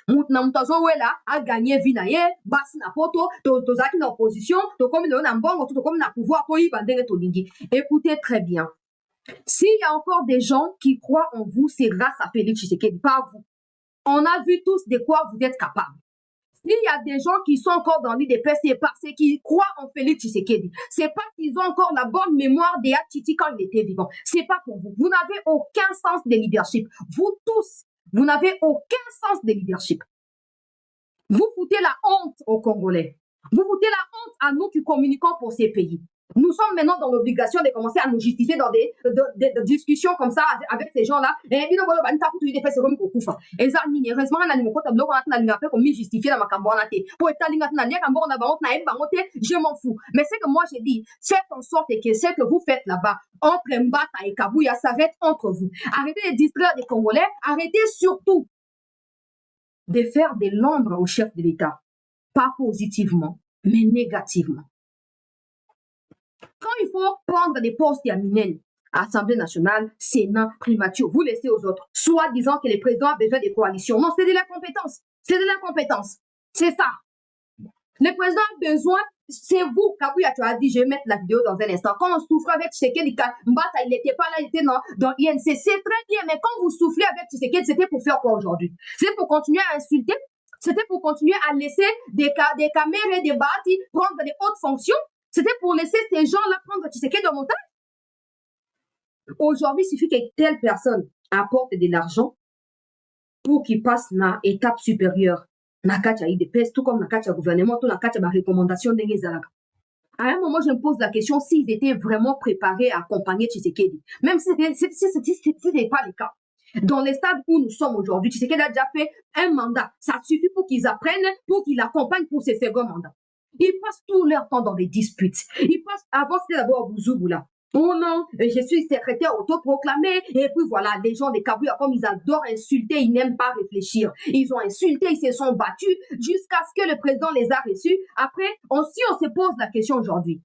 Mutazowela a gagné vinaye, basi na poto, tozaki na opposition, to comme na mbongo, to comme na pouvoir, to ibandere tolingi. Écoutez très bien. S'il y a encore des gens qui croient en vous, c'est grâce à Félix Tshisekedi, pas vous. On a vu tous de quoi vous êtes capables. S'il y a des gens qui sont encore dans l'UDPS, c'est parce qu'ils croient en Félix Tshisekedi. C'est pas qu'ils ont encore la bonne mémoire des Tchiti quand il était vivant. C'est pas pour vous. Vous n'avez aucun sens de leadership. Vous tous, vous n'avez aucun sens de leadership. Vous foutez la honte aux Congolais. Vous foutez la honte à nous qui communiquons pour ces pays. Nous sommes maintenant dans l'obligation de commencer à nous justifier dans des discussions comme ça avec ces gens-là. Et ils ont et ça, heureusement, on a une côte bloc, on a une affaire comme justifier dans ma cambonate. Pour être je m'en fous. Mais c'est que moi, j'ai dit, faites en sorte que ce que vous faites là-bas, entre Mbata et Kabouya, ça va être entre vous. Arrêtez de distraire les Congolais. Arrêtez surtout de faire de l'ombre au chef de l'État. Pas positivement, mais négativement. Quand il faut prendre des postes yaminels, Assemblée nationale, Sénat, primature, vous laissez aux autres, soit disant que le président a besoin de coalitions. Non, c'est de la compétence. C'est de la compétence. C'est ça. Le président a besoin, c'est vous, Kabouya, tu as dit, je vais mettre la vidéo dans un instant. Quand on souffle avec Tshisekedi, Mbata, il n'était pas là, il était dans INC. C'est très bien, mais quand vous soufflez avec Tshisekedi, c'était pour faire quoi aujourd'hui? C'est pour continuer à insulter? C'était pour continuer à laisser des caméras et des bâtis prendre des hautes fonctions? C'était pour laisser ces gens-là prendre Tshisekedi en montage? Aujourd'hui, il suffit que telle personne apporte de l'argent pour qu'il passe à l'étape supérieure. Nakacha IDPS, tout comme Nakacha gouvernement, tout Nakacha ma recommandation d'Engezalaka. À un moment, je me pose la question s'ils étaient vraiment préparés à accompagner Tshisekedi. Même si ce n'est pas le cas. Dans les stades où nous sommes aujourd'hui, Tshisekedi a déjà fait un mandat. Ça suffit pour qu'ils apprennent, pour qu'ils l'accompagnent pour ses seconds mandats. Ils passent tout leur temps dans des disputes. Ils passent, avant c'était d'abord Bouzouboula. Oh non, je suis secrétaire autoproclamé. Et puis voilà, les gens des Kabouya, comme ils adorent insulter, ils n'aiment pas réfléchir. Ils ont insulté, ils se sont battus jusqu'à ce que le président les a reçus. Après, si on se pose la question aujourd'hui,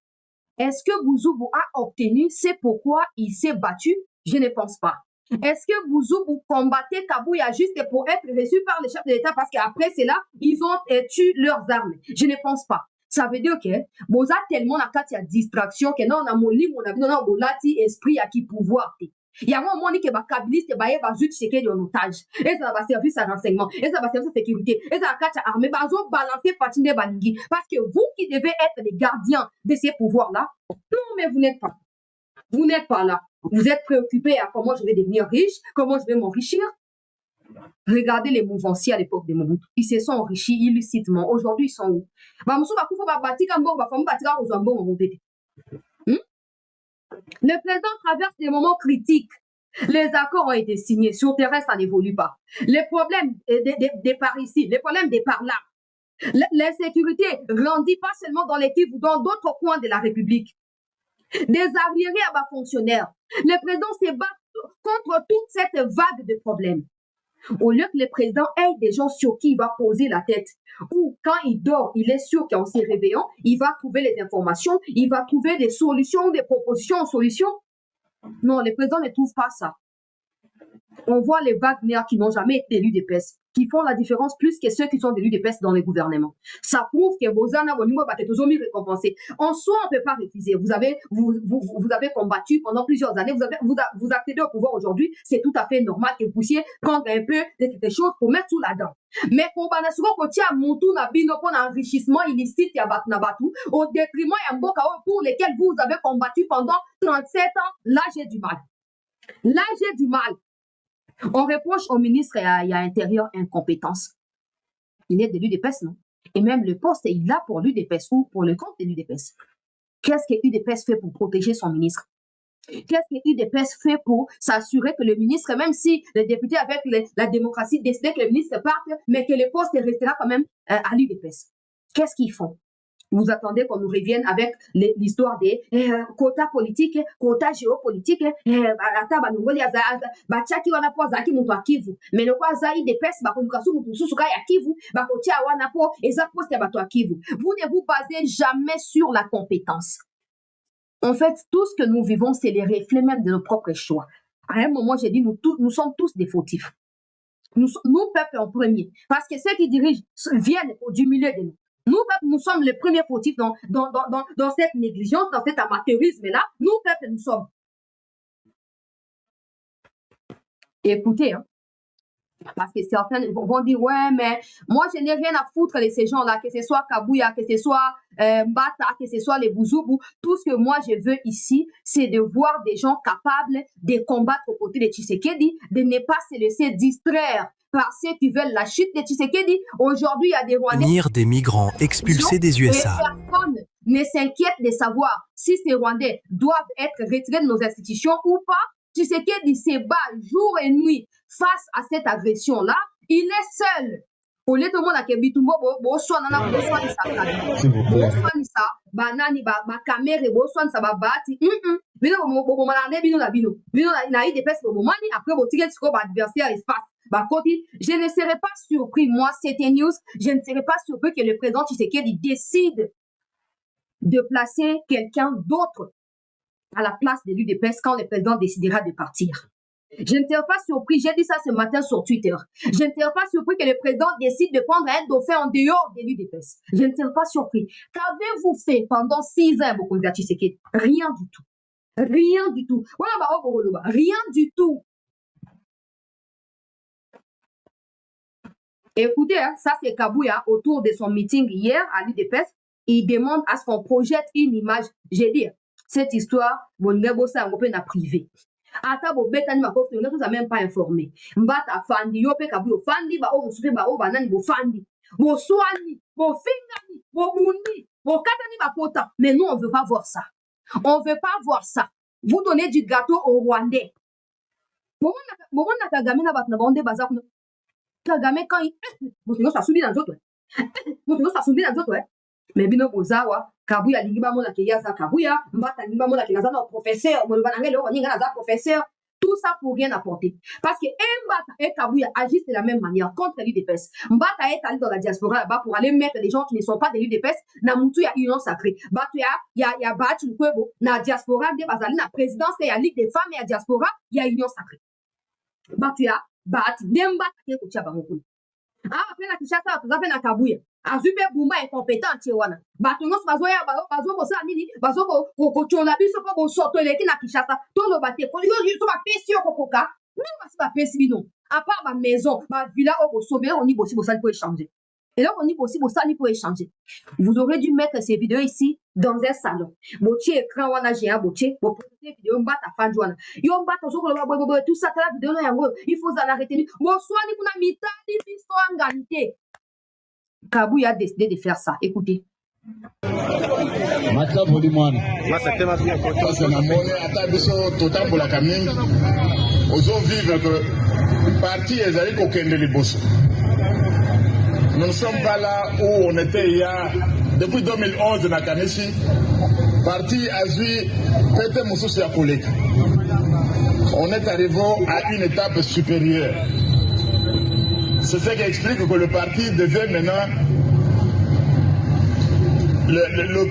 est-ce que Bouzouboulou a obtenu, c'est pourquoi il s'est battu? Je ne pense pas. Est-ce que Bouzouboulou combattait Kabouya juste pour être reçu par le chef de l'État parce qu'après c'est là, ils ont tué leurs armes? Je ne pense pas. Ça veut dire que Boza tellement na kati ya distraction que non na molimo na bino na bolati esprit à qui pouvoir te. Il y a un moment que ba kabiliste ba ye ba zut cheke de otage. Et ça va servir à renseignement, et ça va servir à sécurité, et ça va kati armée ba zo balancer patine balingi parce que vous qui devez être les gardiens de ces pouvoirs là, non mais vous n'êtes pas. Vous n'êtes pas là. Vous êtes préoccupés à comment je vais devenir riche, comment je vais m'enrichir. Regardez les mouvanciers à l'époque de Mobutu. Ils se sont enrichis illicitement. Aujourd'hui, ils sont où? Le président traverse des moments critiques. Les accords ont été signés. Sur le terrain, ça n'évolue pas. Les problèmes des par ici, les problèmes des par là. L'insécurité grandit pas seulement dans les Kivu ou dans d'autres coins de la République. Des arriérés à bas fonctionnaires. Le président se bat contre toute cette vague de problèmes. Au lieu que le président ait des gens sur qui il va poser la tête, ou quand il dort, il est sûr qu'en se réveillant, il va trouver les informations, il va trouver des solutions, des propositions en solutions. Non, le président ne trouve pas ça. On voit les Wagner qui n'ont jamais été élus d'EPS, qui font la différence plus que ceux qui sont élus d'EPS dans les gouvernements. Ça prouve que Bozana Bonimo va être toujours récompensé. En soi, on ne peut pas refuser. Vous avez combattu pendant plusieurs années, vous accédez au pouvoir aujourd'hui, c'est tout à fait normal que vous puissiez prendre un peu de choses pour mettre sous la dent. Mais pour Banasugo Kotia Montou Nabino pour l'enrichissement illicite Nabatu, au détriment pour lesquels vous avez combattu pendant 37 ans, là j'ai du mal. Là j'ai du mal. On reproche au ministre et à l'Intérieur incompétence. Il est de l'UDPS, non? Et même le poste, il l'a pour l'UDPS ou pour le compte de l'UDPS. Qu'est-ce que l'UDPS fait pour protéger son ministre? Qu'est-ce que l'UDPS fait pour s'assurer que le ministre, même si les députés avec la démocratie décidaient que le ministre parte, mais que le poste restera quand même à l'UDPS? Qu'est-ce qu'ils font? Vous attendez qu'on nous revienne avec l'histoire des quotas politiques, quotas géopolitiques, mais le quoi zaï des pes, vous ne vous basez jamais sur la compétence. En fait, tout ce que nous vivons, c'est les reflets même de nos propres choix. À un moment, j'ai dit, nous sommes tous des fautifs. Nous, peuple en premier. Parce que ceux qui dirigent viennent du milieu de nous. Nous, peuple, nous sommes les premiers fautifs dans cette négligence, dans cet amateurisme-là. Nous, peuple, nous sommes. Écoutez, hein, parce que certains vont dire, ouais, mais moi, je n'ai rien à foutre de ces gens-là, que ce soit Kabouya, que ce soit Mbata, que ce soit les Bouzoubu. Tout ce que moi, je veux ici, c'est de voir des gens capables de combattre aux côtés de Tshisekedi, de ne pas se laisser distraire par ceux qui veulent la chute de Tshisekedi. Aujourd'hui, il y a des Rwandais. Venir des migrants expulsés des USA. Personne ne s'inquiète de savoir si ces Rwandais doivent être retirés de nos institutions ou pas. Tshisekedi se bat jour et nuit face à cette agression-là. Il est seul. Au lieu de monde à Kebitumbo, banani ba caméra boswan sa ba bati. Bino malane bino la bino. Bino na i de pes bomani après bo ticket score ba adversaire espace. Bah, je ne serais pas surpris, moi, c'était news, je ne serais pas surpris que le président Tshisekedi décide de placer quelqu'un d'autre à la place de l'UDPS quand le président décidera de partir. Je ne serais pas surpris, j'ai dit ça ce matin sur Twitter, je ne serais pas surpris que le président décide de prendre un dauphin en dehors de l'UDPS. Je ne serais pas surpris. Qu'avez-vous fait pendant 6 ans, Bokonza Tshisekedi? Rien du tout. Rien du tout. Rien du tout. Écoutez, hein, ça c'est Kabouya autour de son meeting hier à l'UDPS. Il demande à ce qu'on projette une image. J'ai dit, cette histoire, mon nebo ça un peu na privé. Ata bo betani makofi, on ne même pas informé. Mbata fandi, yope Kabouya fandi, ba o musupe ba o banani bo fandi, bo swani, bo fingani, bo mundi, bo katani ba pota. Mais nous on veut pas voir ça. On veut pas voir ça. Vous donnez du gâteau aux Rwandais. Bon on a Kagame na batna bande bazak. Kagame quand il ça subit dans d'autres ça subit dans d'autres mais bino bozawa Kabouya lingiba mona ke yaza Kabouya Mbata lingiba mona ke yaza professeur mon banangé le ninga za professeur tout ça pour rien apporter parce que Mbata et Kabouya agissent de la même manière contre l'UDPS. Mbata est allé dans la diaspora là-bas pour aller mettre des gens qui ne sont pas de l'UDPS na mutu ya union sacrée batu ya batu kwebo na diaspora de bazali na présidence ya ligue des femmes et diaspora ya union sacrée batu ya bati Mbata ke kutia bango après la Kishasa tu na Kabouya azube buma incompétent tiwana batu nyonso bazoya bazobosala nini bazokochonga biso mpo bosotoleki na Kishasa toloba te yo bapesi yo kokoka nini basi bapesi bino à part bamaison bavilla oyo bosombe oni bosi bosali po échanger et là oni bosi bosali po échanger. Vous aurez dû mettre ces vidéos ici dans un salon botie écran wana géant botie boposer vidéo Mbata fandi wana yo Mbata ozokoloba boye tout ça tala vidéo na yango il faut en arrêter boswani kuna mitali biso angalité. Kabouya a décidé de faire ça. Écoutez. Nous ne sommes pas là où on était il y a, depuis 2011 dans Kanishi, parti Azui, Pete Moussous et collègue. On est arrivé à une étape supérieure. C'est ce qui explique que le parti devient maintenant le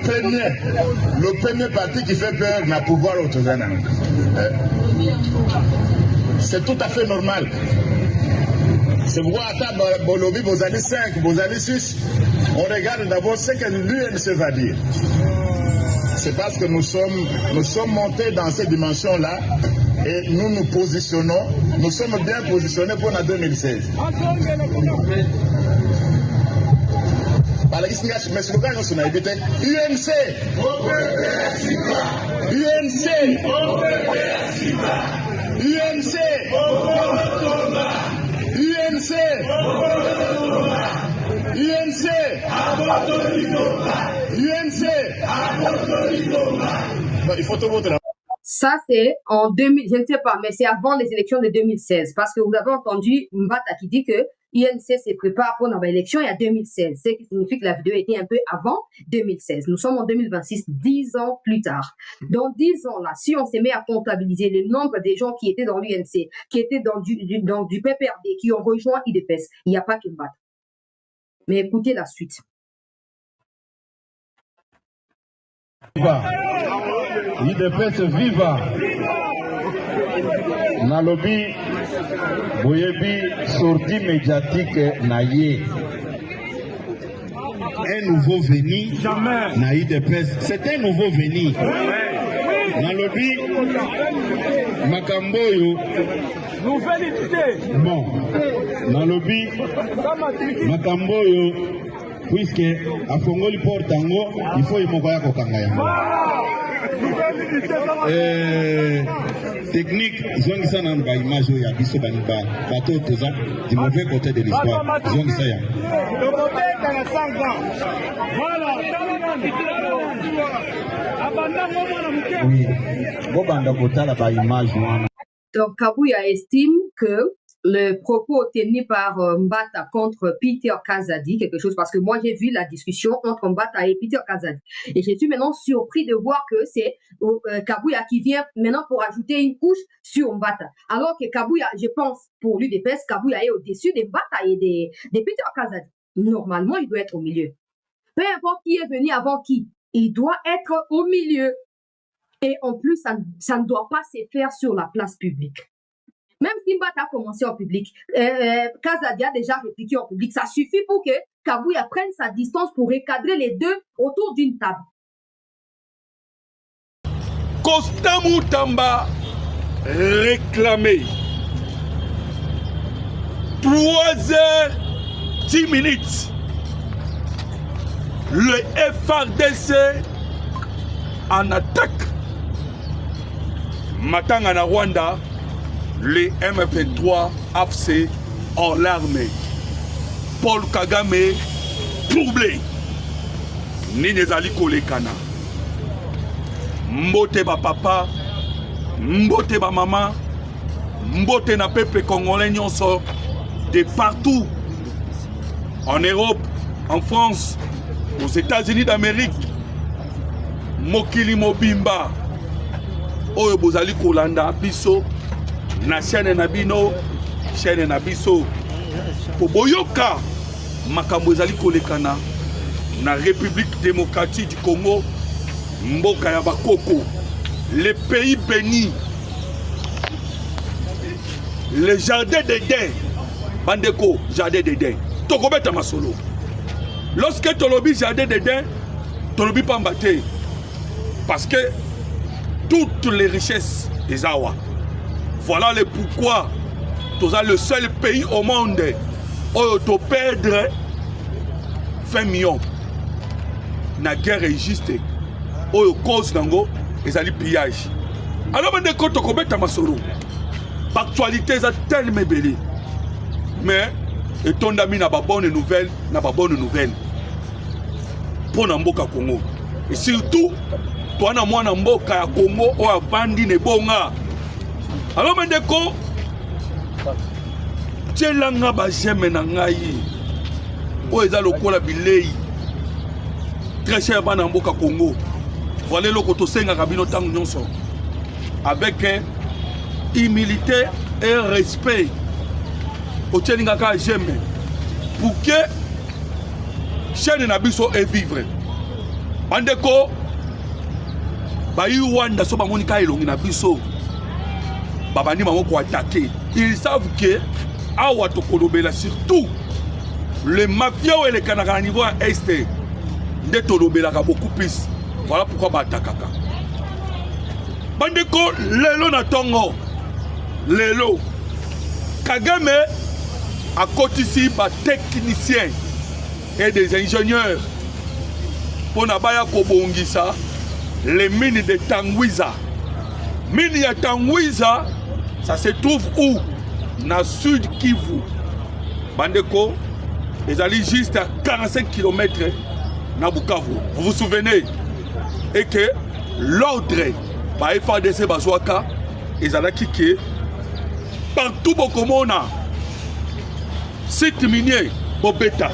premier parti qui fait peur dans le pouvoir au Tozana. C'est tout à fait normal. C'est pourquoi à Bolobi, vos années 5, vos années 6, on regarde d'abord ce que l'UNC va dire. C'est parce que nous sommes montés dans cette dimension-là et nous nous positionnons, nous sommes bien positionnés pour la 2016. Par la question, mais c'est le on a évité UNC, il faut tout voter là. Ça, c'est en 2000, je ne sais pas, mais c'est avant les élections de 2016. Parce que vous avez entendu Mbata qui dit que INC se prépare pour l'élection il y a 2016. Ce qui signifie que la vidéo était un peu avant 2016. Nous sommes en 2026, 10 ans plus tard. Dans 10 ans, là, si on se met à comptabiliser le nombre des gens qui étaient dans l'UNC, qui étaient dans du PPRD, qui ont rejoint IDPS, il n'y a pas que Mbata. Mais écoutez la suite. IDPS viva. Nalobi Boyebi sortie médiatique naïe. Un nouveau venu naïe de presse. C'est un nouveau venu. Nalobi Makamboyo. Nouvelle idée. Bon. Nalobi Makamboyo. Puisque à Fongoli Portango, il faut y mokoya kokangaya. Technique, zongisa na ba image ya biso baniba bato toza du mauvais côté de l'histoire. Zongisa ya. Oui. Bo banda kotala ba image wana. Donc Kabuya estime que le propos tenu par Mbata contre Peter Kazadi, quelque chose, parce que moi j'ai vu la discussion entre Mbata et Peter Kazadi. Et je suis maintenant surpris de voir que c'est Kabuya qui vient maintenant pour ajouter une couche sur Mbata. Alors que Kabuya, je pense, pour lui l'UDPS, Kabuya est au-dessus de Mbata et de Peter Kazadi. Normalement, il doit être au milieu. Peu importe qui est venu avant qui, il doit être au milieu. Et en plus, ça ne doit pas se faire sur la place publique. Même si Mbata a commencé en public, Kazadi a déjà répliqué en public, ça suffit pour que Kabuya prenne sa distance pour recadrer les deux autour d'une table. Constant Moutamba réclamé 3h10. Le FRDC en attaque. Matanga na Rwanda, les M23 AFC en l'armée. Paul Kagame troublé. Ninezali Kolekana. Mbote ba papa, mbote ba maman, mbote na peuple congolais nyonso de partout. En Europe, en France, aux États-Unis d'Amérique. Mokili Mobimba. Oyo bozali kolanda biso na chaîne na bino chaîne na biso po boyoka makambo ezali kolekana na République démocratique du Congo mboka ya bakoko le pays béni le jardin d'Éden bandeko jardin d'Éden tokobeta masolo lorsque tolobi jardin d'Éden tolobi pamba te parce que toutes les richesses des Awa. Voilà le pourquoi nous sommes le seul pays au monde où on perdre 20 millions. La guerre est juste. Où on cause d'ango et ça pillage. Alors maintenant quand on commet Tamasoro, l'actualité est tellement belle. Mais et ton ami n'a pas bonne nouvelle, pour Namboka Congo. Et surtout toi na mwana mboka ya Congo o avandi ne bonga. Alors mendeko tselanga ba jeme na ngai o eza lokola bilei très cher bana mboka Congo. Voilà loko to senga kabino tango nyonso avec humilité et respect o tselinga ka jeme pour que chaîne na biso et vivre. Bandeko Bayi Wanda so bamonika elongi na biso babani bango ko attaquer. Ils savent que awa to kolobela surtout les mafias et les Canadiens à niveau est de tolobela beaucoup plus. Voilà pourquoi ba attaquaka. Bandeko lelo na tongo lelo Kagame a cotisé ba techniciens et des ingénieurs pour na baya ko bongisa les mines de Tangwiza. Mine ya Tangwiza, ça se trouve où? Dans le sud Kivu. Bandeko, ils allaient juste à 45 km na Bukavu. Vous vous souvenez? Et que l'ordre, par FADC Bazouaka, ils allaient kicker partout Bokomona, site minier, Bobeta.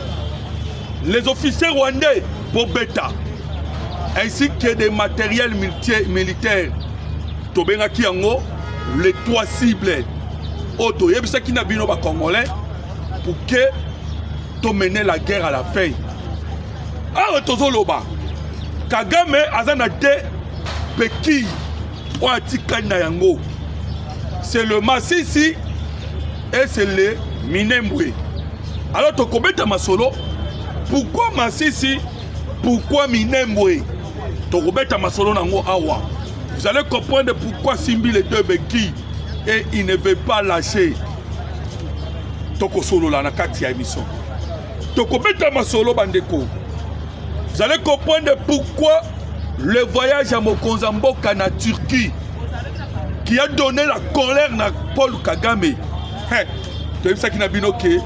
Les officiers rwandais, Bobeta. Ainsi que des matériels militaires. Tobenga Kiango, les trois cibles. Oto, yebisa ki na bino ba Congolais pour que to mener la guerre à la fin. Ah, tozoloba. Kagame azana de peki o atika na yango. C'est le Massissi et c'est le Minembwe. Alors tokobeta masolo, pourquoi Masisi, pourquoi Minembwe? Tokobeta masolo nango awa. Vous allez comprendre pourquoi Simbi les deux béquilles et il ne veut pas lâcher. Toko solo la na kati ya émission. Tokobeta masolo bandeko. Vous allez comprendre pourquoi le voyage à Mokonzamboka na Turquie qui a donné la colère à Paul Kagame. Tu sais ça qui n'a pas dit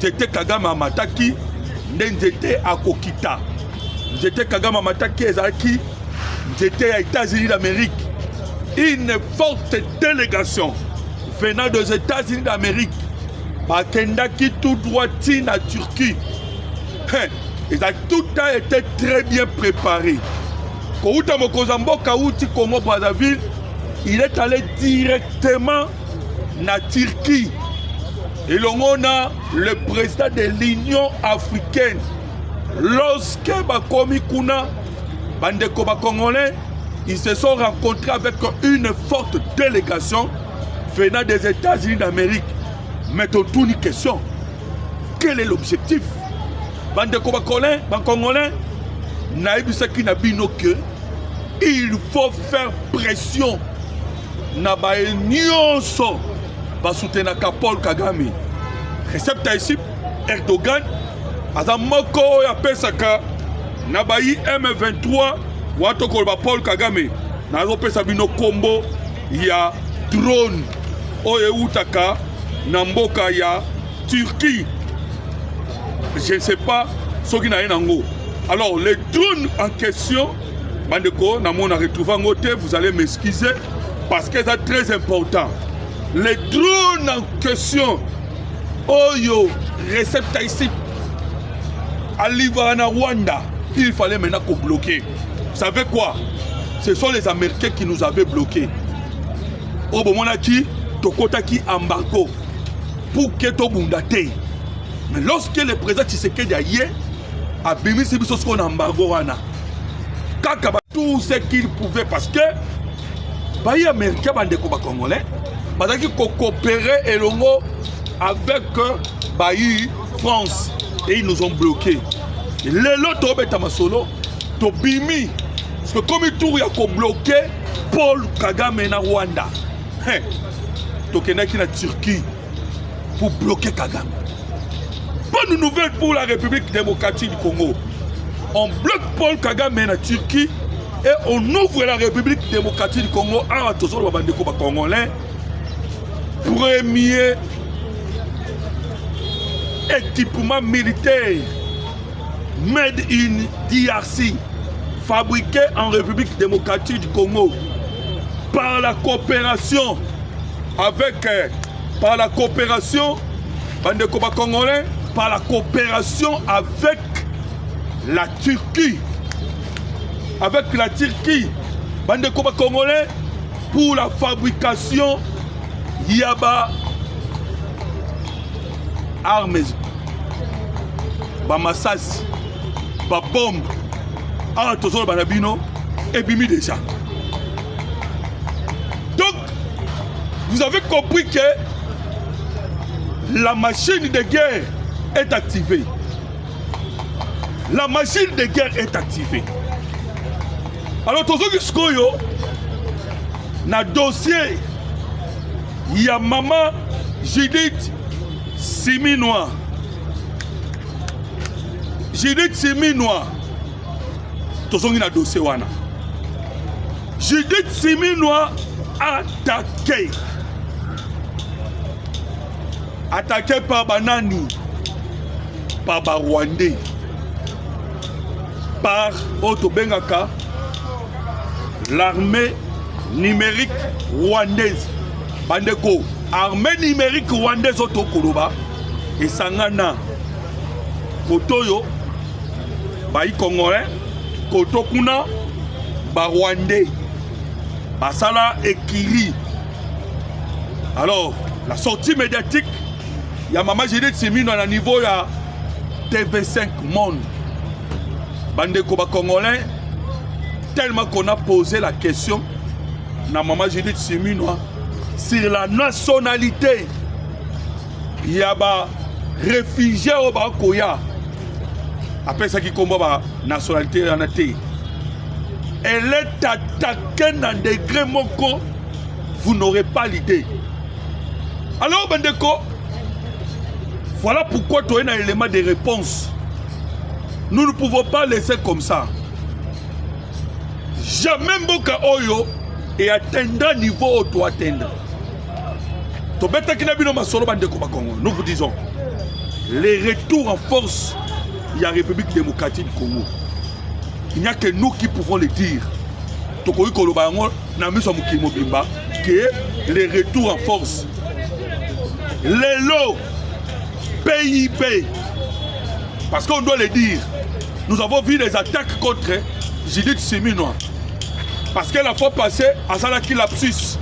j'étais Kagame à Mataki, j'étais à Kokita. J'étais Kagame à Mataki et Zaki, j'étais aux États-Unis d'Amérique. Une forte délégation venant des États-Unis d'Amérique, Bakendaki tout droit à Turquie. Ils ont tout été très bien préparés. Kouta Mokonzamboka Outi Congo Brazzaville, il est allé directement na Turquie. Et l'on a le président de l'Union africaine. Lorsque Bakomi Kuna, Bandeko Bakongolais, ils se sont rencontrés avec une forte délégation venant des États-Unis d'Amérique. Mais toute une question, quel est l'objectif? Bandeko Bakongolais, Naïbisaki Nabino que il faut faire pression na ba nyonso ba soutenir Paul Kagame. Recep Tayyip Erdogan aza moko ya pesaka na ba M23 wato ko ba Paul Kagame na zo pesa bino kombo ya drone oyo utaka na mboka ya Turquie. Je ne sais pas ce qui n'a yango. Alors les drones en question, bandeko, na mon retrouvé en côté, vous allez m'excuser parce que c'est très important. Les drones en question, Oyo, Recep Tayyip, Alivana Rwanda, il fallait maintenant qu'on bloque. Vous savez quoi? Ce sont les Américains qui nous avaient bloqués. Au moment qui, Tokotaki embargo pour que tout bundate. Mais lorsque le président Tshisekedi a hier, a béni ce qu'on a embargo, tout ce qu'il pouvait parce que les Américains bandeko congolais parce qu'ils coopéraient et avec France et ils nous ont bloqués. Les lots de Tamasolo, Tobimi, parce que comme il tourne à bloqué Paul Kagame na Rwanda, Tokenaki na Turquie pour bloquer Kagame. Bonne nouvelle pour la République démocratique du Congo. On bloque Paul Kagame en Turquie et on ouvre la République démocratique du Congo à Tosolo Babandeko Congolais. Premier équipement militaire made in DRC fabriqué en République démocratique du Congo par la coopération avec Bandeko Congolais, par la coopération avec la Turquie. Avec la Turquie, Bandeko Congolais, pour la fabrication Yaba armes, Bamassas, Babombe, Tozolo Banabino, et Bimi déjà. Donc, vous avez compris que la machine de guerre est activée. La machine de guerre est activée. Alors, tout ce qui est dans le dossier, il y a maman Judith Siminois. Judith Siminois. Tout ce qui est dans le dossier. Judith Siminois attaqué. Attaqué par Banani, par Rwandais, par Otobengaka, l'armée numérique rwandaise. Bandeko, armée numérique rwandaise Otokoloba, et Sangana, Kotoyo, Baï Congolais, Kotokuna, Rwandais, Basala et Kiri. Alors, la sortie médiatique, il y a Maman Judith Siminois à niveau ya TV5 Monde. Bandeko Congolais, tellement qu'on a posé la question na Maman Judith Siminois sur la nationalité il y a des réfugiés au Bakoya. Après ça qui combat la nationalité en été. Elle est attaquée dans des degrés moko. Vous n'aurez pas l'idée. Alors, Bandeko, voilà pourquoi tu as un élément de réponse. Nous ne pouvons pas laisser comme ça. Jamais Mboka Oyo et atteindra le niveau où tu dois atteindre. Nous vous disons, les retours en force, il y a la République démocratique du Congo. Il n'y a que nous qui pouvons le dire. Que les retours en force, les lots, PIB, parce qu'on doit le dire, nous avons vu des attaques contre Judith Suminwa. Parce que la fois passée, à Salaki lapsus.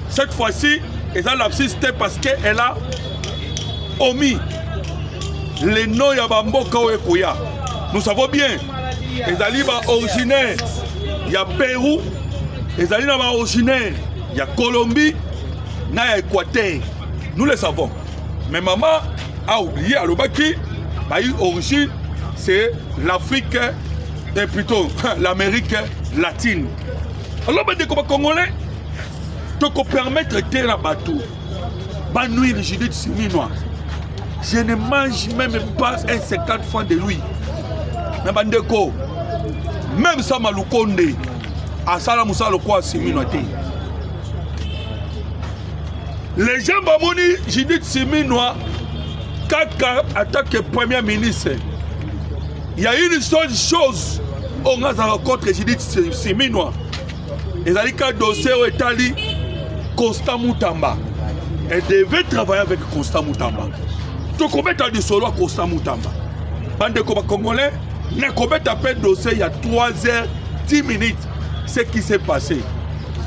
Cette fois-ci, et ça lapsus c'était parce qu'elle a omis les noms Yabamboka ou Ekoya. Nous savons bien, les alibas originaires, il y a Pérou, les alibas originaires, il y a Colombie, il y a Équateur. Nous le savons. Mais maman a oublié à l'Obaki, l'origine, c'est l'Afrique, et plutôt l'Amérique latine. Alors, les Congolais, tu peux permettre de terre à bateau, de nuire Judith Suminwa. Je ne mange même pas un 50 francs de lui. Mais Bandeko, même ça Malukonde, à Salamoussa le quoi Suminwa. Les gens Bamoni, Judith Suminwa, Kaka attaque premier ministre. Il y a une seule chose on a contre Judith Suminwa. Et ça dit qu'un dossier au Italie, Constant Moutamba. Elle devait travailler avec Constant Moutamba. Tu combien de temps solo à Constant Moutamba? Bande de Congolais, n'a combien de dossier il y a 3h10 minutes. Ce qui s'est passé.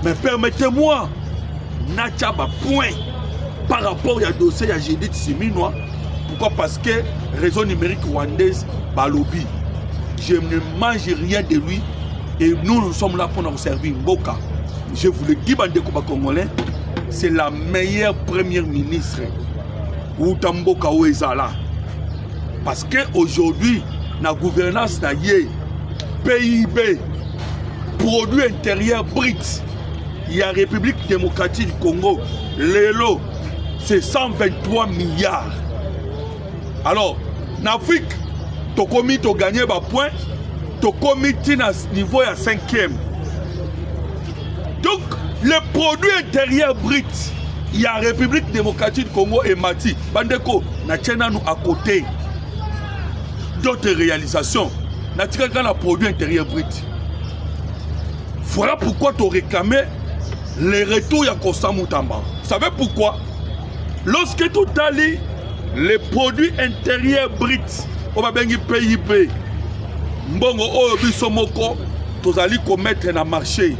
Mais permettez-moi, Natchaba point par rapport à dossier à Judith Suminwa. Pourquoi? Parce que réseau numérique rwandaise, Balobi. Je ne mange rien de lui et nous sommes là pour nous servir Mboka. Je vous le dis, bande de Congolais, c'est la meilleure première ministre ou Tamboka ou Ezala. Parce qu'aujourd'hui, la gouvernance n'a yé, PIB, produit intérieur brut, il y a République démocratique du Congo, l'élo, c'est 123 milliards. Alors, en Afrique, tu as commis, tu as gagné des points, tu as commis à niveau à 5e. Donc, le produit intérieur brut, il y a République démocratique du Congo et Mati. Bandeko, na tchena nous à côté d'autres réalisations. Na tchena le produit intérieur brut. Voilà pourquoi tu as réclamé les retours à Constant Moutamba. Vous savez pourquoi? Lorsque tu as lu les produits intérieurs bruts, on va bien PIB, mbongo oyo biso moko, tozali commettre na marché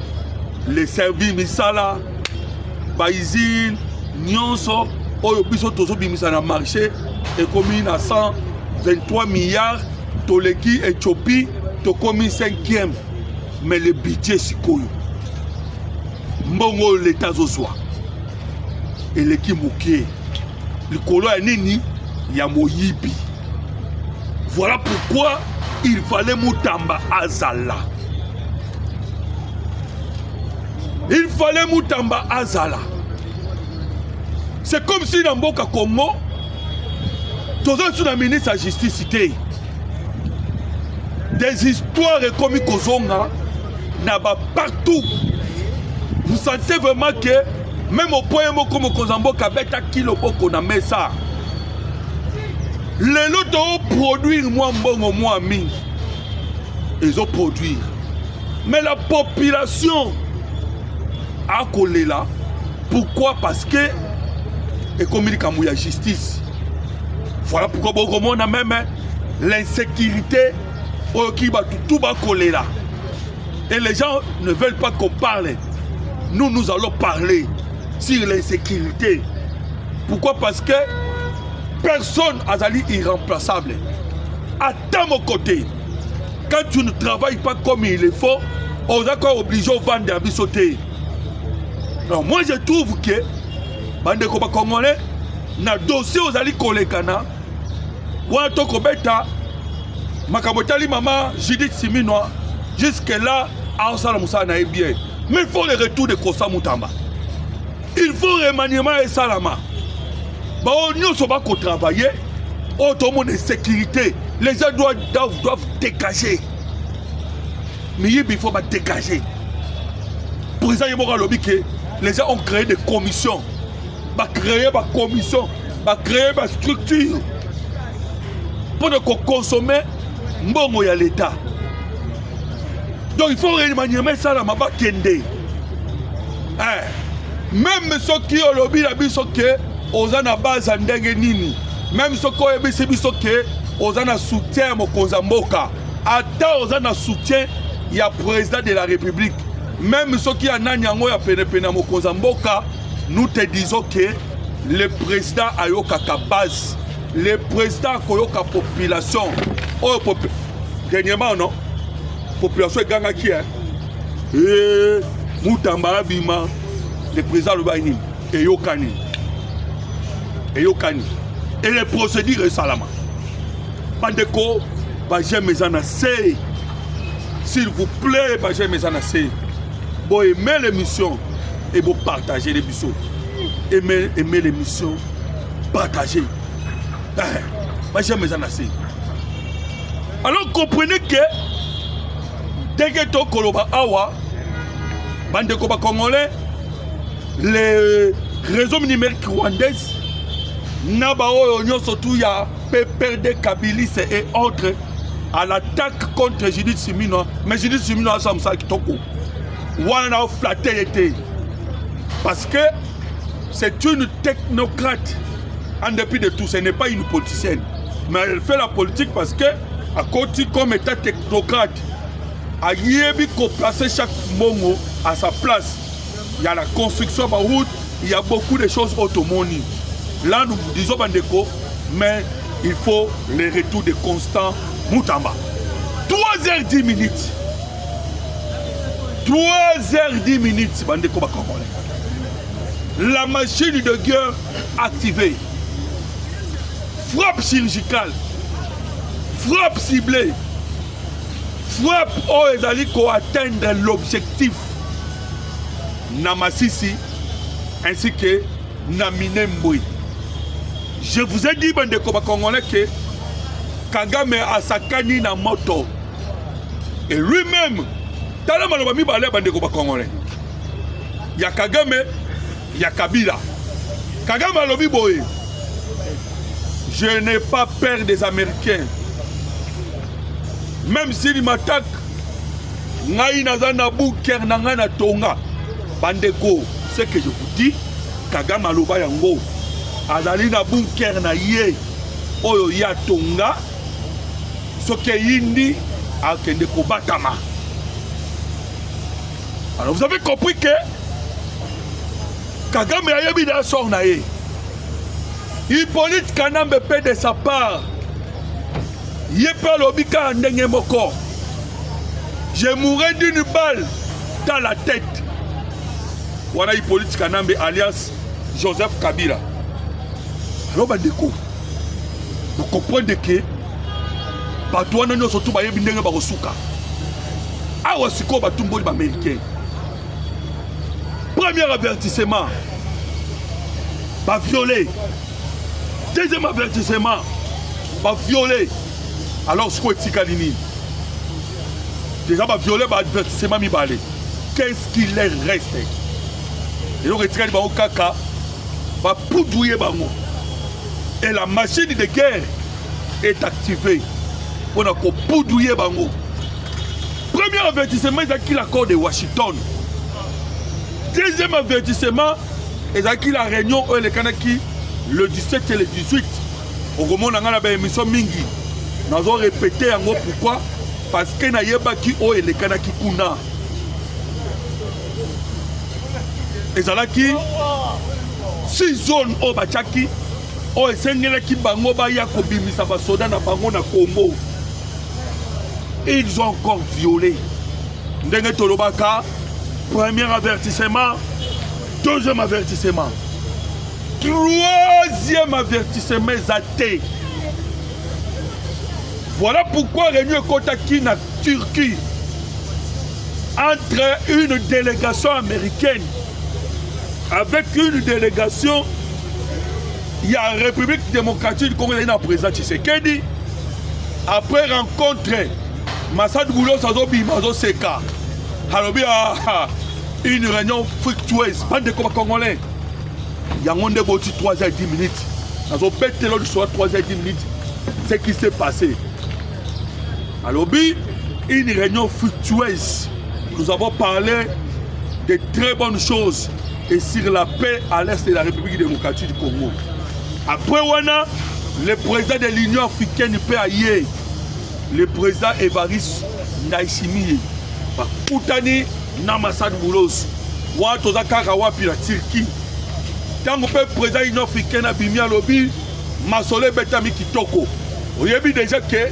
les services misala, baizine, nyonso oyo biso tozo bimisa na marché et commis à 123 milliards, toleki Éthiopie, to commis 5e. Mais le budget sikoyo mbongo l'état zozwa et leki moké le kolo ya nini ya moyibi. Voilà pourquoi il fallait Moutamba Azala. Il fallait Moutamba Azala. C'est comme si dans Mboka Congo tous sur la ministre de la justice cité des histoires comme Kozonga n'a pas partout. Vous sentez vraiment que même au point où comme Kozambo Kabeta kilo boko na mesa. Les lots doivent produire moins bon moins mine. Ils ont produit. Mais la population a collé là. Pourquoi? Parce que et comme il y a justice. Voilà pourquoi on a même l'insécurité qui va tout coller là. Et les gens ne veulent pas qu'on parle. Nous allons parler sur l'insécurité. Pourquoi? Parce que personne n'est irremplaçable. À mon côté, quand tu ne travailles pas comme il le faut, on est encore obligé de vendre à sauter. Alors moi je trouve que, bande de Congolais, na dossier ozali kolekana wana tokobeta makambo etali mama Judith Siminwa jusque là aosala mosala na ye bien. Mais il faut le retour de Kosa Mutamba. Il faut remaniement et salama. Nous sommes travailler. Tout le monde est sécurité. Les gens doivent dégager. Mais il faut dégager. Pour ça, les gens ont créé des commissions. Créer des commissions. Créer des structures. Pour consommer mbongo ya l'État. Donc il faut remaniement salama ba kende. Même ceux qui ont lobby la biso que ozana base ndenge nini. Même ceux qui ont ebisi biso que ozana soutien mokonza mboka. Ata ozana soutien ya président de la République. Même ceux qui ont nanyango ya pene mokonza mboka, nous te disons que le président ayoka ka base. Le président ayoka population. Oh dernièrement non. Population ganga qui est Mutamba Abima le président le Baïnim et Yokani et les procédures salama Bandeko Bajé Mezanase s'il vous plaît Bajé Mezanase vous aimez l'émission et vous partagez l'émission aimez l'émission partagez Bajé Mezanase. Alors comprenez que dès que tu koloba awa, bande koba congolais, les réseaux numériques rwandaises, nabao yon surtout ya PPRD, Kabilis et autres à l'attaque contre Judith Siminwa. Mais Judith Siminwa a ça qui toko. Wana flatté été. Parce que c'est une technocrate. En dépit de tout, ce n'est pas une politicienne. Mais elle fait la politique parce que, à côté comme état technocrate, a yebi ko placer chaque mongo à sa place. Il y a la construction de la route, il y a beaucoup de choses automobiles. Là nous disons bandeko, mais il faut le retour de Constant Mutamba. 3h10. 3h10 bandeko bakongolais. La machine de guerre activée. Frappe chirurgicale. Frappe ciblée. Frappe aux alliés pour atteindre l'objectif Namasisi ainsi que Namine Mboui. Je vous ai dit, bande Congolais, que Kagame a sakani na moto. Et lui-même, Talamalobami balé bande Congolais. Il y a Kagame, il y a Kabila. Kagame a lobi boy. Je n'ai pas peur des Américains. Même s'ils m'attaquent, Naï Nazana Bouker Nangana Tonga, Bandeko, ce que je vous dis, Kagame Aloba Yango, Azalina Bouker Naye, Oyo Ya Tonga, ce que Yindi, Akendeko Batama. Alors vous avez compris que Kagame Ayebi da sort Naye. Hippolyte Kanambe paie de sa part. Yepalobika Ndenge Moko. Je mourrai d'une balle dans la tête. Voilà Hippolyte Kanambe alias Joseph Kabila. Alors bandeko, vous comprenez que Batouana nous surtout ba yebi ndenge ba kosuka. Awa siko batumbo ba américain. Premier avertissement. Ba violer. Deuxième avertissement. Ba violer. Alors, ce qu'on est déjà, va violer, va avertissement, qu'est-ce qu'il est resté? Et donc, il va poudrouiller. Et la machine de guerre est activée. On a poudrouiller. Premier avertissement, c'est l'accord de Washington. Deuxième avertissement, c'est la réunion où les Kanaki, le 17 et le 18. Au moment où on a une émission Mingi. Nous avons répété pourquoi? Parce que nous avons qui o et les Kanaki kuna. Et ça là qui 6 zones au Bachaki o et sengela qui bango ba ya ko bimisa ba soda na bango na Congo. Ils ont encore violé. Ndenge tolobaka, premier avertissement, deuxième avertissement. troisième avertissement zaté. Voilà pourquoi Réunion Kotaki na Turquie entre une délégation américaine avec une délégation, il y a la République démocratique du Congo, il y a un président Tshisekedi. Après rencontrer Massad Boulos Azobi Mazo Seka, une réunion fructueuse, bande de Congolais. Il y a un 3h10 minutes. Dans un bête de soit 3h10 minutes, ce qui s'est passé. Alors, une réunion fructueuse. Nous avons parlé de très bonnes choses et sur la paix à l'est de la République démocratique du Congo. Après, le président de l'Union africaine PAIE, le président Évariste Ndayishimiye, Koutani Namassad Boulos, Ouatoza Karawapi la Turquie. Tant que le président de l'Union africaine a bimi à lobby, Masole Betami Kitoko. Vous avez déjà que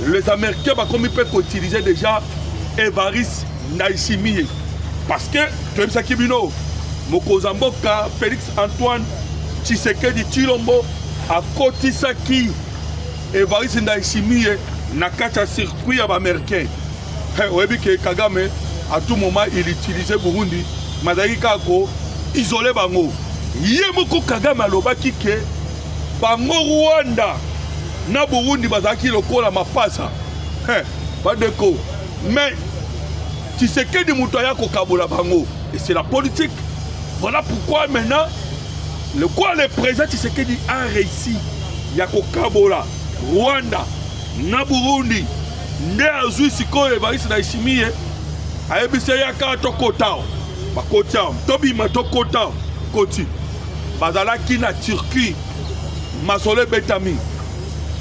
les Américains peuvent utiliser déjà Évariste Ndayishimiye. Parce que, comme ça qui bino, Mokozamboka, Félix Antoine Tshisekedi Tshilombo, a Kotisaki, Évariste Ndayishimiye, na kata circuit à l'américain. Vous avez que Kagame, à tout moment, il utilisait Burundi, Mazaki Kako, isolé Bango. Yemoko Kagame a l'obaki que Bango Rwanda, na Burundi, Bazaki Lokola Mapasa. Pas de co. Mais, tu sais que du Moutaya Kokabola Bango. Et c'est la politique. Voilà pourquoi maintenant, le président Tshisekedi a réussi. Yako Kabola, Rwanda, na Burundi, nde azui siko Évariste Ndayishimiye, ayebise yaka tokota, bakota, tobima tokota, koti. Bazalaki na Turquie, Masole Betami.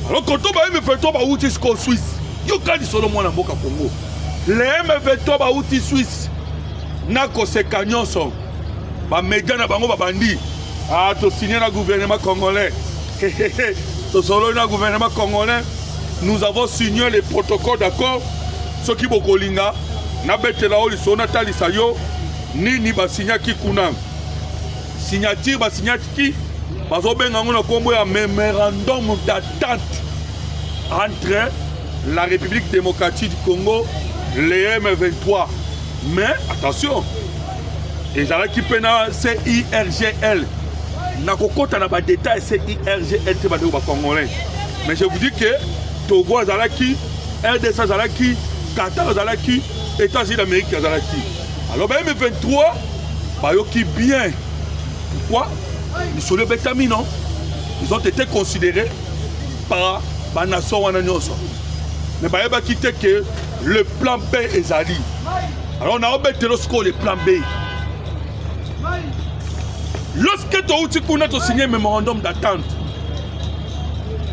Alors quand on va M23 ba outi siko Suisse, yo kali solo mwana mboka Congo. Le M23 ba outi Suisse, na koseka nyonso. Ba média na bango ba bandi. Ah, to signé na gouvernement congolais. To solo na gouvernement congolais. Nous avons signé les protocoles d'accord. Ce qui bokolinga, na betela oli sona talisa yo, nini ba signaki kuna. Signature ba signaki, bazo benga ngona kombo ya mémorandum d'attente entre la République démocratique du Congo, les M23. Mais attention, et j'allais qui pena CIRGL. Na kokota na ba détail CIRGL te ba de ba congolais. Mais je vous dis que Togo Azalaki, RDC Azalaki, Qatar Azalaki, États-Unis d'Amérique Azalaki. Alors M23, Bayoki bien. Pourquoi? Ils sont les Betami, non? Ils ont été considérés par la nation Wananyoso. Mais Bayoba quitté que le plan B est Ali. Alors on a obété le plan B. Lorsque tu as signé un mémorandum d'attente,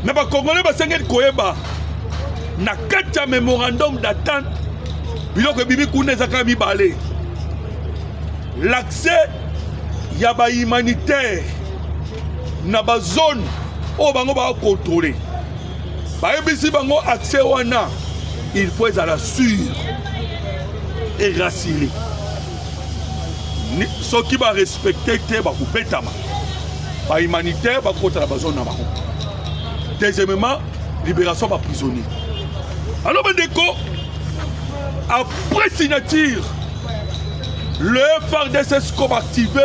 mais les Congolais ont na kati mémorandum d'attente, l'accès ya ba humanitaire na ba zone o bango ba contrôler. Ba ebisi bango accès wana, il faut être sûr et rassuré. Ceux qui va respecter te ba kubetama. Ba humanitaire ba kota na ba zone na bango. Deuxièmement, libération des prisonniers. Alors, après signature, le FARDC comme activé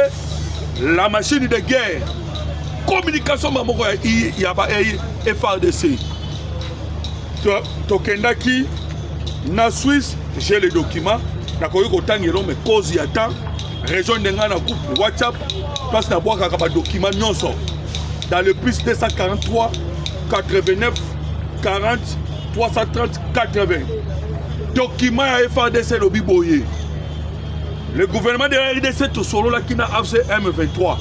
la machine de guerre. Communication, il y a FARDC. Tokendaki, na Suisse, j'ai les documents. Na koyo kotangelo mais cause y attend. Région de Ngana groupe WhatsApp, place na bois kaka ba document nyonso. Dans le plus 243 89 40 330 80. Document à FARDC lobby boyé. Le gouvernement de la RDC tout solo là qui n'a AFC M23.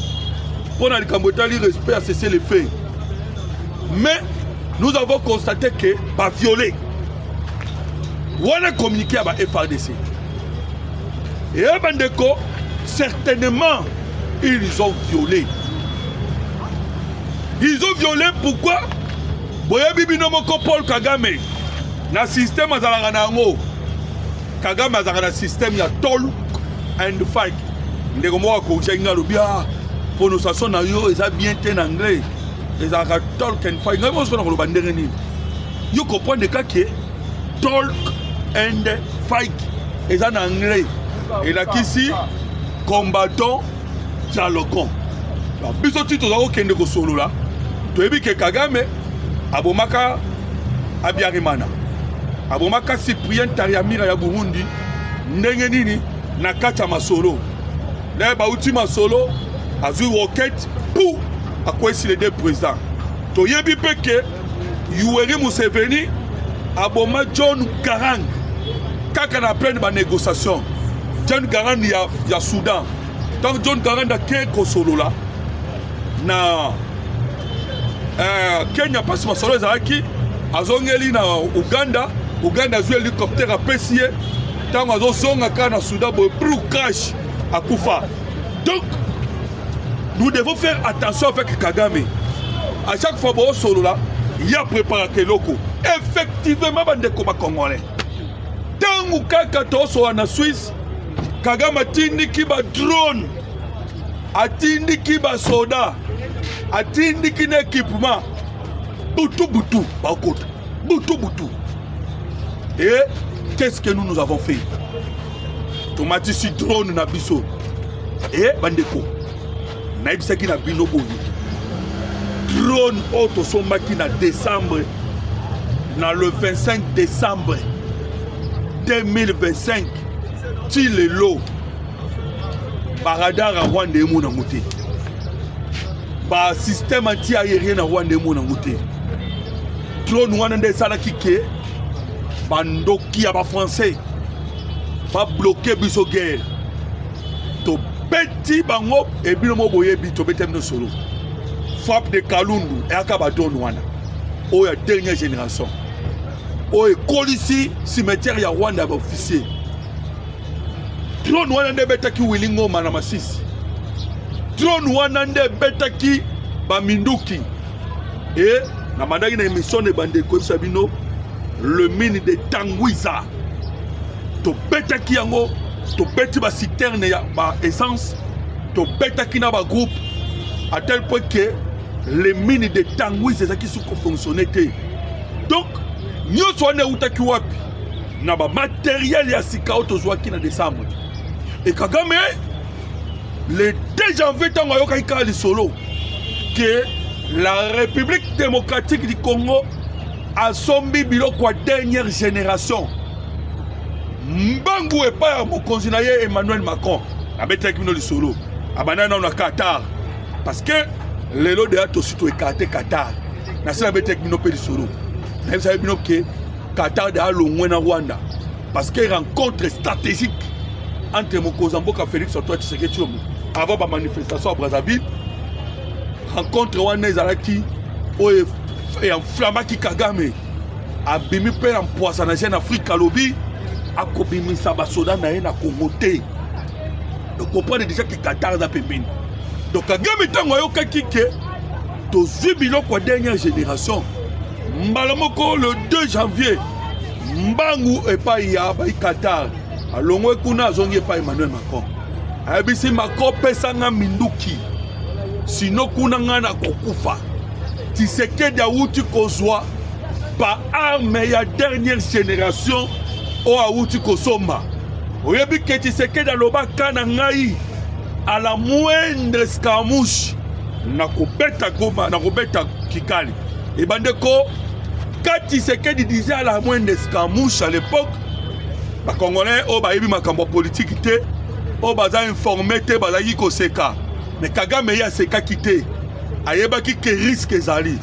Pour le Cambodge, respect à cesser les faits. Mais nous avons constaté que pas violé. On a communiqué avec FARDC. Et à Bandeko, certainement, ils ont violé. Ils ont violé pourquoi? Boya Bibino Moko Paul Kagame. Na système azalaka nango. Kagame azalaka na système ya talk and fight. Ndeko mo ko jenga lobia. prononciation na yo eza bien te en anglais ezalaka talk and fight ngai moso nakoloba ndenge nini yo comprendre kaka talk and fight eza na anglais elakisi combattant dialoguant biso ti toza kokende kosolola toyebi ke Kagame abomaka Abiyarimana abomaka Cyprien Tariamira ya Burundi ndenge nini na kati ya masolo na bauti masolo azwi roquette pour akwesi les deux présidents toyebi pe ke Yoweri Museveni aboma John Garang kaka na pleine ba négociation John Garang ya Soudan donc John Garang da ke kosolola na Kenya pasi masolo ezalaki azongeli na Uganda azwi hélicoptère apesi ye ntango azozonga kaka na Soudan boye brou crash akufa. Donc nous devons faire attention avec Kagame. À chaque fois bon solo là il y a préparé keloko effectivement bandeko ba congolais tangu kaka toso na Suisse Kagame atindiki ba drone atindiki ba soda atindiki na équipement butu bakota butu et qu'est-ce que nous avons fait tomatisi drone na biso et bandeko naibisaki na bino boye drone auto sombaki na décembre na le 25 décembre 2025 ti lelo baradar à Rwanda emona ngote ba système anti-aérien na Rwanda emona ngote drone wana nde esalaki ke bandoki ya ba français ba bloquer biso guerre to beti bango ebino mo boyebi to betem no solo frappe de Kalundu et akaba drone wana o ya dernière génération o ekolisi cimetière ya Rwanda ba officier drone wana nde betaki Wilingo na Masisi drone wana nde betaki ba Minduki et na mandaki na émission de bande ko sabino le mine de Tangwiza to betaki yango to beti ba citerne ya ba essence to betaki na ba groupe à tel point que les mines de Tangwiza ezaki suko fonctionner te. Donc nyoso wana utaki wapi na ba matériel ya sika auto zwaki na décembre et Kagame le 2 janvier tango yoka ikali solo que la République démocratique du Congo a sombi biloko dernière génération mbangu epa ya mokonzi na ye Emmanuel Macron abetaki bino lisolo abanana na Qatar parce que lelo de ato sito ekate Qatar na sala betaki bino pe lisolo na sala bino ke Qatar de alongwe na Rwanda parce que rencontre stratégique entre mokonzi mboka Félix Antoine Tshisekedi Tshilombo avant ba manifestation à Brazzaville rencontre wana ezalaki oye enflammaki Kagame abimi pe en poissonnage en Afrique alobi akobimisa basoda na ye na Congo te. Donc comprenez déjà que Qatar za pembeni. Donc Kagame tango ayokaki ke tozwi biloko dernière génération mbala moko le 2 janvier mbangu epai ya ba Qatar alongwe kuna azongi epai Emmanuel Macron ayebisi Macron pesanga Minduki sino kuna ngana kokufa Tshisekedi awuti kozwa ba arme ya dernière génération o awuti kosomba oyebi ke Tshisekedi alobaka na ngai à la moindre escarmouche na kobeta Goma na kobeta Kigali et bandeko quand Tshisekedi disait à la moindre escarmouche à l'époque ba Congolais o ba yebi makambo politique te o baza informé te bazaki koseka mais Kagame ya seka kité ayebaki ke risque ezali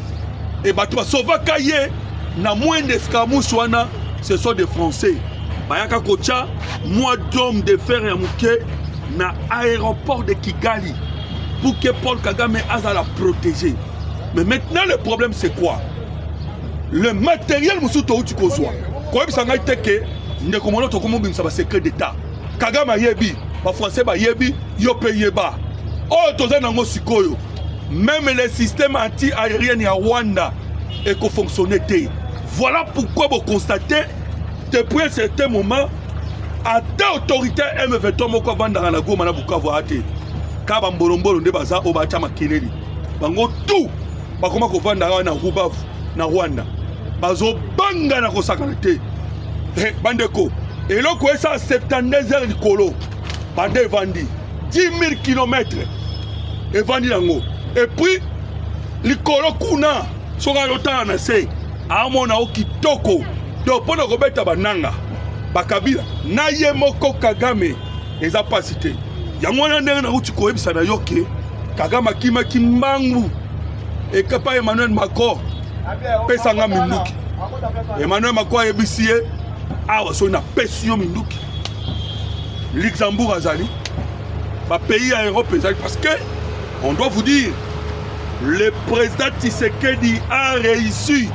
et bato basovaka ye na moindre escarmouche wana ce sont des Français bayaka kocha moi d'homme de fer ya muke na aéroport de Kigali pour que Paul Kagame aza la protéger. Mais maintenant le problème c'est quoi? Le matériel musuto uti kozwa ko ebisanga iteke ndeko mono to komo bimsa ba secret d'état Kagame yebi ba français ba yebi yo payeba oh toza nango sikoyo même les systèmes anti-aériens ya Rwanda et qu'on fonctionnait. Voilà pourquoi vous constatez depuis un certain moment à ta autorité M23 moko vanda na Goma na Bukavu ate ka bambolombolo nde baza oyo batya makeleli bango tu bakoma kovanda awa na Rubavu na Rwanda bazobanga na kosakana te bandeko eloko esa 72 heures likolo bande evandi 10 000 km evandi yango et puis likolo kuna soka yotala na se amona o kitoko donc mpona kobeta bananga bakabila na ye moko Kagame eza pasi te yango wana ndenge nakuti koyebisa na yo ke Kagame akimaki mbangu ekapa Emmanuel Macron pesanga minduki Emmanuel Macron ayebisi ye awa so napesi yo minduki Luxembourg azali pays à Europe parce que on doit vous dire le président Tshisekedi a réussi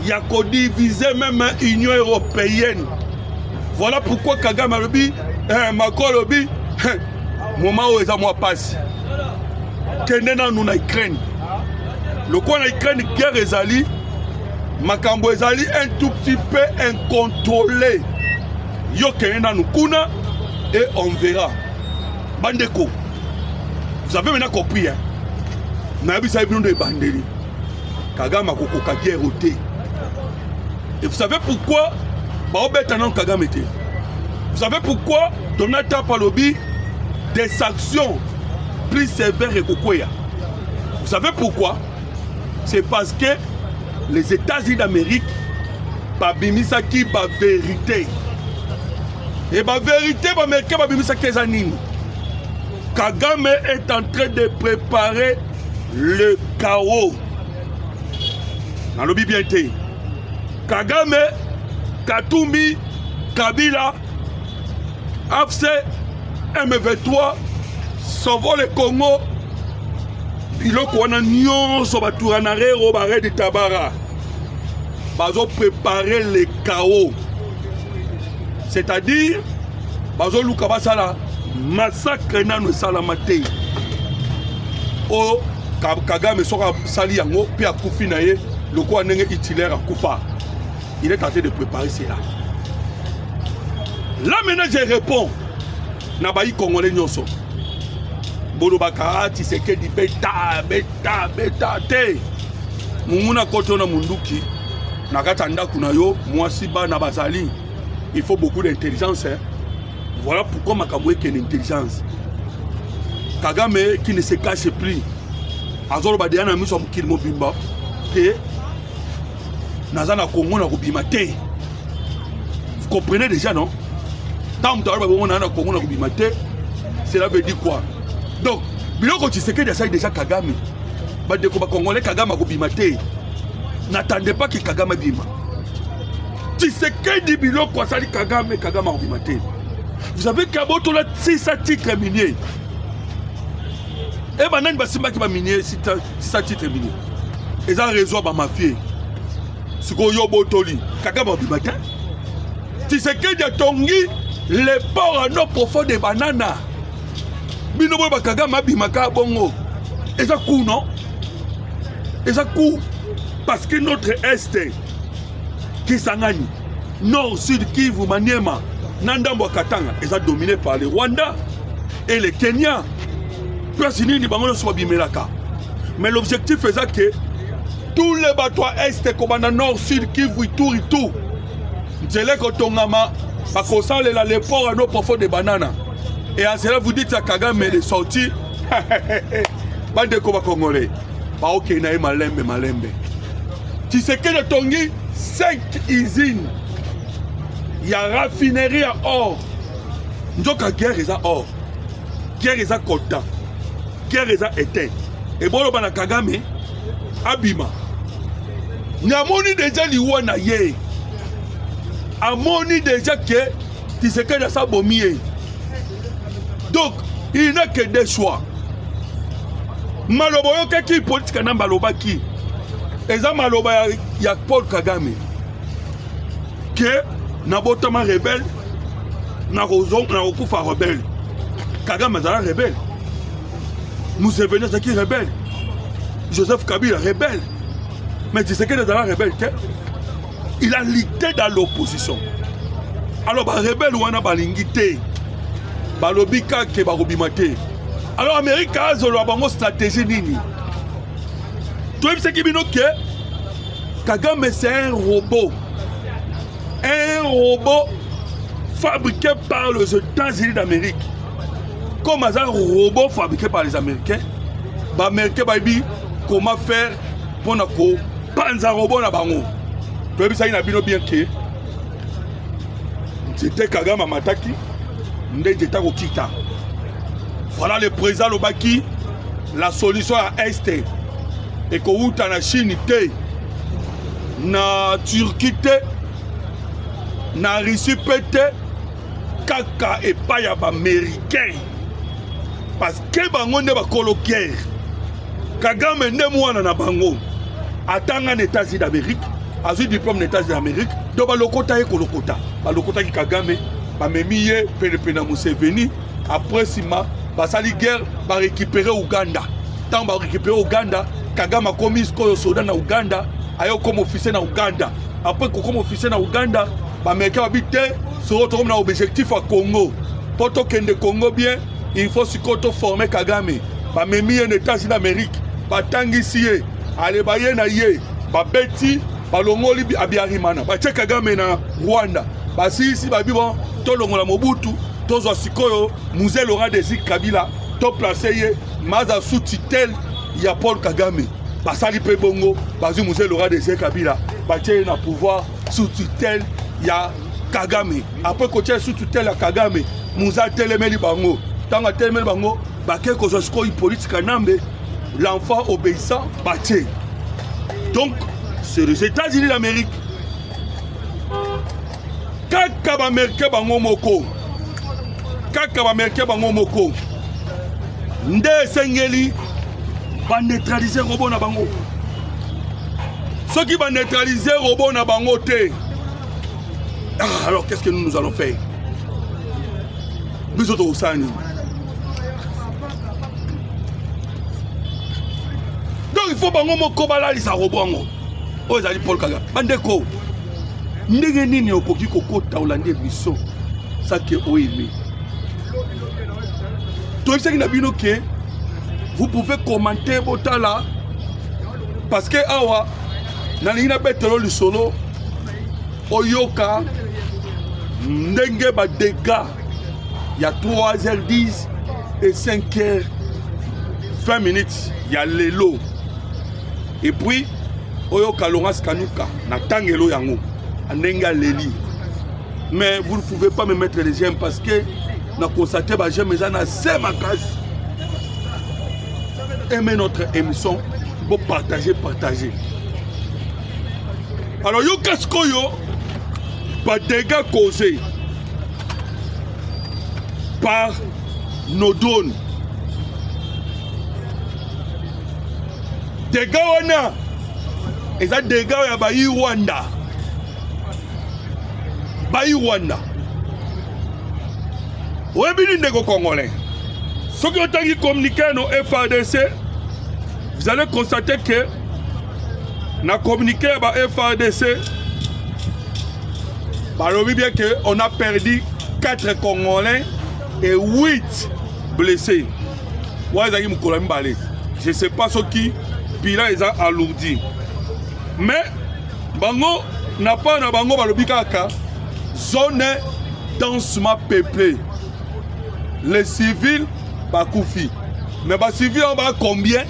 il a divisé même l'Union européenne. Voilà pourquoi Kagame a dit Macron a dit moment où ils ont passé Kenena nous na Ukraine le quoi na Ukraine guerre ezali makambo ezali un tout petit peu incontrôlé yo Kenena nous kuna et on verra. Bandeko, vous avez maintenant compris, hein? Kagame a kokoka guerre au thé. Et vous savez pourquoi Kagame était? Vous savez pourquoi Donald Trump a lobby des sanctions plus sévères et kokoya? Vous savez pourquoi? C'est parce que les États-Unis d'Amérique babimisaki ba vérité. Et ba vérité ba américain babimisaki ezanini. Kagame est en train de préparer le chaos. Dans le bien été. Kagame, Katumbi, Kabila, AFC, M23, Sauvons le Congo, biloko wana nyonso baturanarero bare de Tabara. Bazo préparer le chaos. C'est-à-dire, bazo luka basala massacre nano salamate o Kagame soka sali yango pe akufi na ye loko anenge itilaire akufa. Il est en train de préparer cela. Là maintenant je réponds na bayi congolais nyonso bolo baka Tshisekedi beta te munguna koto na munduki na katanda kuna yo mwasi ba na bazali. Il faut beaucoup d'intelligence, hein? Voilà pourquoi Makambo est une intelligence. Kagame qui ne se cache plus. Azoro badiana miso mukili mobimba. Que Nazana Congo na kubimate. Vous comprenez déjà, non? Tant que na Congo na kubimate, cela veut dire quoi? Donc, biloko Tshisekedi essaye déjà Kagame. Badeko ba Congolais Kagame kubimate. N'attendez pas que Kagame bima. Tshisekedi biloko asali Kagame kubimate. Vous savez qu'il y a beaucoup de 6 titres miniers. Et maintenant, il y a des miniers, 6 titres miniers. Et ça, réseau à ma fille. Ce qu'on y a botoli. Kagame a dit matin. Tu sais qu'il y a tongi, les ports en eau profonde des bananes. Binobo Kagame a dit maka bongo. Et ça coûte, non? Et ça coûte. Parce que notre Est, Kisangani, Nord, Sud, Kivu, Maniema, Nandambo Katanga, ils sont dominés par les Rwandais et les Kenyans. Mais l'objectif est que tous les bateaux Est, comme Nord, Sud, Kivu, tout, c'est là que Tongama, parce qu'on sent les ports à nos profonds de bananes. Et à cela, vous dites à Kagame, il est sorti. Bande de Congolais. Bah, ok, il y a malembe. Tu sais que le Tongi, 5 usines. Il y a raffinerie à or. Nous avons guerre et or. Guerre et coltan. Guerre et éteint. Et bon, on a Kagame, Abima. Nous avons déjà l'Iwana yé. Amoni déjà que tu sais que ça bombier. Donc, il n'a que des choix. Maloboyo qui politique na maloba qui. Eza maloba ya Paul Kagame. Que Nabotama rebelle, Narozon, Narokufa rebelle. Kagame Zala rebelle. Museveni Zaki rebelle. Joseph Kabila rebelle. Mais tu sais que Zala rebelle, il a lutté dans l'opposition. Alors, bah rebelle ou ana balingité. Balobika ke barobimate. Alors Amérique a une stratégie nini. Tu sais qui bino que Kagame c'est un robot. Un robot fabriqué par les États-Unis d'Amérique. Comme un robot fabriqué par les Américains, les Américains vont dire comment faire pour ne pas un robot na bango. Tu sais ça il a bien que c'était Kagame Mataki, Ndejeta Okita. Voilà le président Lobaki, la solution à Est. Et que vous na Chine te, na Turquie te, na Russie te, kaka et pas ya ba américain. Parce que bango ne ba coloquer. Kagame ne mwana na bango. Atanga les États-Unis d'Amérique, a eu diplôme des États-Unis d'Amérique, donc ba lokota et kolokota. Ba lokota ki Kagame, ba memiye pena Museveni, après sima ba sali guerre ba récupérer Ouganda. Tant ba récupérer Ouganda, Kagame a commis ko soldat na Ouganda, ayo comme officier na Ouganda. Après ko comme officier na Ouganda, ba américain habité se retrouve na objectif à Congo. Pour to kende Congo bien, il faut se former Kagame. Ba memiye les États-Unis d'Amérique, ba tangisi ye, ale ba ye na ye, ba beti balongoli abiarimana ba tche Kagame na Rwanda basi ici babi bon to longola Mobutu to zo sikoyo Musée Laurent Désir Kabila to placer ye maza sous tutelle ya Paul Kagame basali pe bongo bazu Musée Laurent Désir Kabila ba tche na pouvoir sous tutelle ya Kagame après ko tche sous tutelle ya Kagame Musa telemeli bango tanga telemeli bango ba ke ko zo sikoyo politique nambe l'enfant obéissant ba tche. Donc c'est les États-Unis d'Amérique. Kaka ba Américain bango moko. Kaka ba Américain bango moko. Nde sengeli ba neutraliser robot na bango. Ceux qui va neutraliser robot na bango te. Alors qu'est-ce que nous allons faire? Nous autres osani. Donc il faut bango moko balali sa robot ngo. Ozali Paul Kagame bandeko ndenge nini okoki kokota olande biso sake oime toyebisaki na bino ke vous pouvez commenter botala parce que awa nalingi na betelo lisolo oyoka ndenge ba dégâts ya 3h10 et 5h20 ya lelo et puis Oyo Kalongas Kanuka, na tangelo yango, anenga leli. Mais vous ne pouvez pas me mettre les j'aime parce que na constaté ba j'aime mais na c'est ma case. Aimez notre émission, pour partager. Alors yo kasko yo, pas dégâts causés par nos drones. Dégâts on a. Et ça dégâts ya bayi Rwanda. Ouais bien ndeko congolais. Ceux qui ont communiqué nos FARDC, vous allez constater que na communiqué ba FARDC balobi bien que on a perdu 4 Congolais et 8 blessés. Ouais zaki mukolami balé. Je sais pas ce qui bilan ils ont alourdi. Mais bango n'a pas na bango balobi kaka zone densement peuplée. Les civils bakoufi. Mais les civils en bas combien?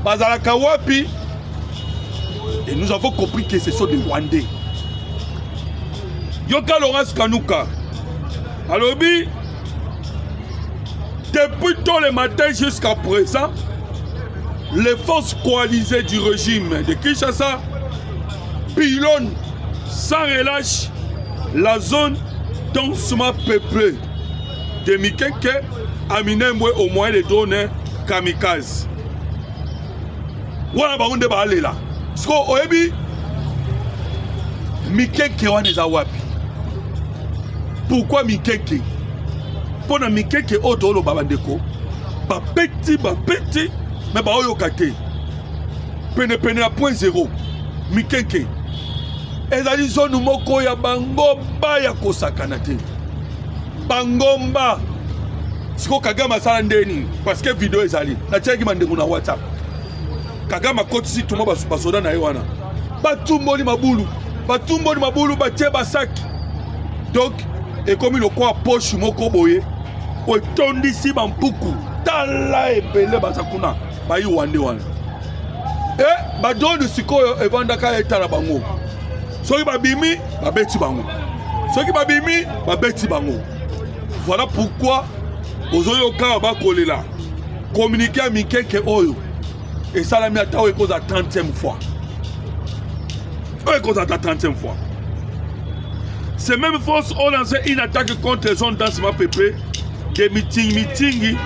Bazalaka wapi? Et nous avons compris que ce sont des Rwandais. Yoka Laurence Kanuka. Alobi, depuis tôt le matin jusqu'à présent, les forces coalisées du régime de Kinshasa pilonnent sans relâche la zone densement peuplée de Mikeke à Minembwe au moyen de drones kamikazes. Voilà baronde balé là. Parce que oebi Mikeke wana wapi. Pourquoi Mikeke? Pour na Mikeke otolo babandeko. Ba petit mais ba oyo kate. Pene à point zéro. Mikeke. Ezali zone moko ya bangomba ya kosakana te. Bangomba. siko Kagame asala ndeni parce que vidéo ezali na tiaki mandeko na WhatsApp Kagame akotisi tuma basoda na ye wana batumboli mabulu batie basaki donc ekomi lokwa poche moko boye otondisi bampuku tala ebele baza kuna bayi wande wana badrone sikoyo evandaka etala bango soki babimi babeti bango soki babimi babeti bango. Voilà pourquoi ozoyoka bakolela communiquer à mikeke oyo et ça la mi ata oyo cause à 30e fois. Oyo cause à 30e fois. Ces mêmes forces ont lancé une attaque contre les zones d'enseignement PP, des meetings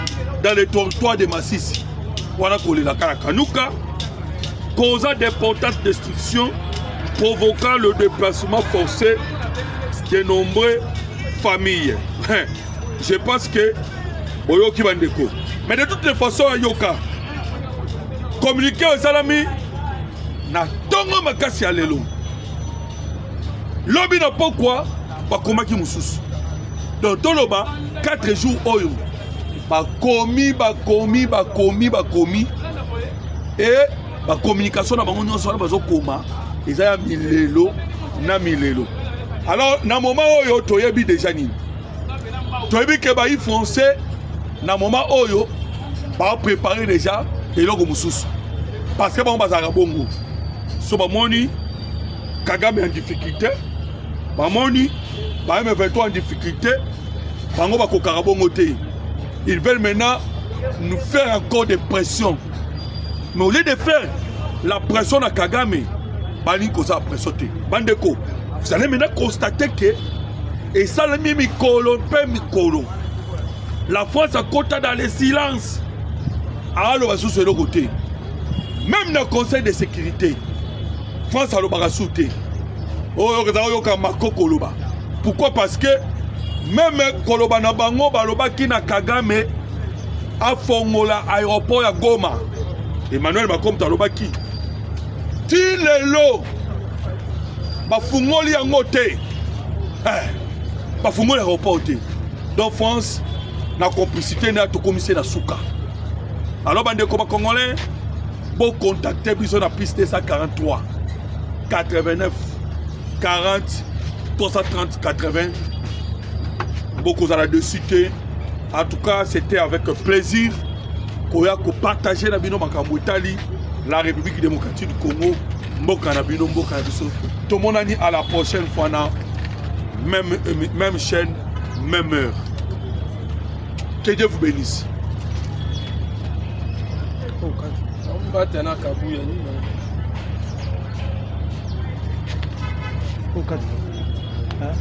dans les territoires de Massissi. Voilà kolela Karakanuka, causant d'importantes destructions, provoquant le déplacement forcé de nombreuses familles. Je pense que Boyoki Bandeko. Mais de toutes les façons, Yoka, communiquer aux salami, na tongo makasi alelo. Lobi na pourquoi, bakomaki mususu. Donc, toloba, 4 jours oyo. Bakomi. Et la communication na bango nyonso na bazo koma eza ya milelo na milelo. Alors na moment oyo toyebi déjà nini toyebi ke ba y français na moment oyo ba préparer déjà eloko mususu parce que bango bazaka bongo so ba moni Kagame en difficulté ba moni ba M23 en difficulté bango ba kokara bongo te. Ils veulent maintenant nous faire encore des pressions. Mais au lieu de faire la pression à Kagame, Bandeko, vous allez maintenant constater que et ça le mikolo, la France a compté dans le silence. Alors on va sur le côté. Même dans le Conseil de sécurité, France a le barasouté. Pourquoi? Parce que même Koloba na bango baloba ki na Kagame a fongola aéroport ya Goma. Emmanuel Macron taloba ki ti lelo bafungoli yango te bafungoli aéroport te. Donc France na complicité na tokomisi na suka. Alors bandeko ba congolais bo contacter biso na piste 143 89 40 330 80. Beaucoup à la de cité. En tout cas, c'était avec plaisir qu'on a partagé la bino makambo Italie, la République démocratique du Congo, mboka na bino mboka na biso. Tout le monde a dit à la prochaine fois na même chaîne, même heure. Que Dieu vous bénisse. Hein?